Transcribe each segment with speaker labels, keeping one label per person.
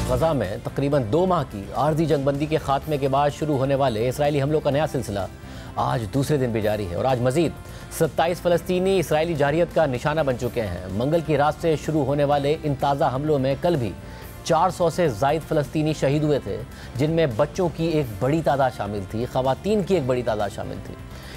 Speaker 1: गजा में तकरीबन 2 माह की आर्जी जंगबंदी के खात्मे के बाद शुरू होने वाले इसराइली हमलों का नया सिलसिला आज दूसरे दिन भी जारी है और आज मजीद 27 फ़लस्तीनी इसराइली जारियत का निशाना बन चुके हैं। मंगल की रात से शुरू होने वाले इन ताज़ा हमलों में कल भी 400 से ज़ायद फ़लस्तीनी शहीद हुए थे, जिनमें बच्चों की एक बड़ी तादाद शामिल थी, ख़वातीन की एक बड़ी तादाद शामिल थी।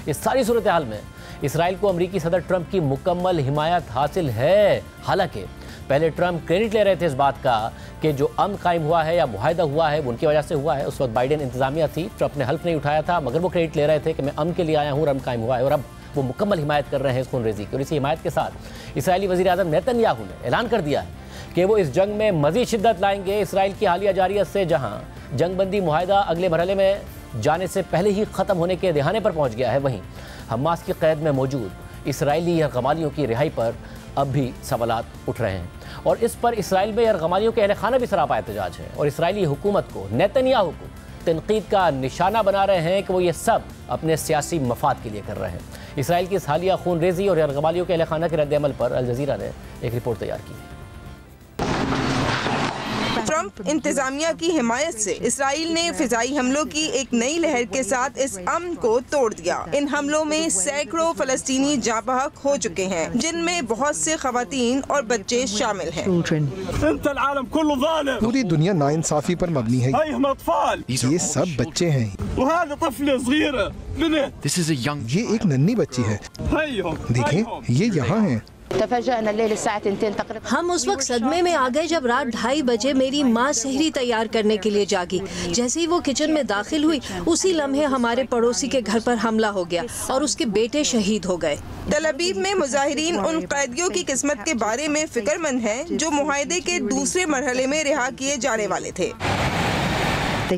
Speaker 1: इस सारी सूरत हाल में इसराइल को अमरीकी सदर ट्रंप की मुकम्मल हिमायत हासिल है। हालांकि पहले ट्रंप क्रेडिट ले रहे थे इस बात का कि जो अमन कायम हुआ है या मुआहदा हुआ है वो उनकी वजह से हुआ है। उस वक्त बाइडेन इंतजामिया थी, ट्रंप ने हल्फ नहीं उठाया था, मगर वो क्रेडिट ले रहे थे कि मैं अमन के लिए आया हूँ, अमन कायम हुआ है। और अब वो मुकम्मल हिमायत कर रहे हैं इस खूनरेज़ी की। और इसी हिमायत के साथ इसराइली वज़ीर आज़म नेतन्याहू ने ऐलान कर दिया है कि वो इस जंग में मज़ीद शिद्दत लाएंगे। इसराइल की हालिया जारियत से जहाँ जंगबंदी मुआहदा अगले मरहले में जाने से पहले ही ख़त्म होने के दहाने पर पहुँच गया है, वहीं हमास की क़ैद में मौजूद इसराइली यरगमालियों की रिहाई पर अब भी सवालात उठ रहे हैं। और इस पर इसराइल में यरगमालियों के अहले खाना भी सरापा एहतजाज है और इसराइली हुकूमत को, नेतन्याहू को तनकीद का निशाना बना रहे हैं कि वो ये सब अपने सियासी मफाद के लिए कर रहे हैं। इसराइल की इस हालिया खूनरेज़ी और यरगमालियों के अहले खाना के रद्द-ए-अमल पर अल जज़ीरा ने एक रिपोर्ट तैयार की।
Speaker 2: ट्रंप इंतजामिया की हिमायत से इसराइल ने फिजाई हमलों की एक नई लहर के साथ इस अमन को तोड़ दिया। इन हमलों में सैकड़ों फलस्तीनी जाँ बहक हो चुके हैं, जिनमें बहुत से खवातीन और बच्चे शामिल हैं।
Speaker 3: पूरी दुनिया नाइंसाफी पर मबनी है। ये सब बच्चे हैं। ये एक नन्ही बच्ची है, देखें ये यहाँ है।
Speaker 4: हम उस वक्त सदमे में आ गए जब रात 2:30 बजे मेरी माँ सहरी तैयार करने के लिए जागी। जैसे ही वो किचन में दाखिल हुई, उसी लम्हे हमारे पड़ोसी के घर पर हमला हो गया और उसके बेटे शहीद हो गए।
Speaker 2: तल अवीव में मुजाहिरीन उन कैदियों की किस्मत के बारे में फिक्रमंद हैं जो मुआहदे के दूसरे मरहले में रिहा किए जाने वाले थे।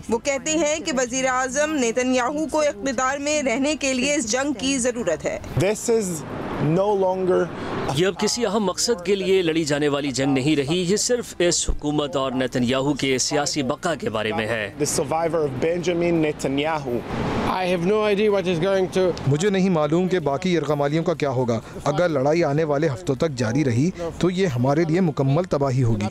Speaker 2: वो कहते हैं कि वज़ीर आज़म नेतन्याहू को इक़्तिदार में रहने के लिए इस जंग की ज़रूरत है।
Speaker 5: ये अब किसी अहम मकसद के लिए लड़ी जाने वाली जंग नहीं रही, ये सिर्फ इस हुकूमत और नेतन्याहू के सियासी बका के बारे में है।
Speaker 3: मुझे नहीं मालूम कि बाकी यरगमालियों का क्या होगा। अगर लड़ाई आने वाले हफ्तों तक जारी रही तो ये हमारे लिए मुकम्मल तबाही होगी।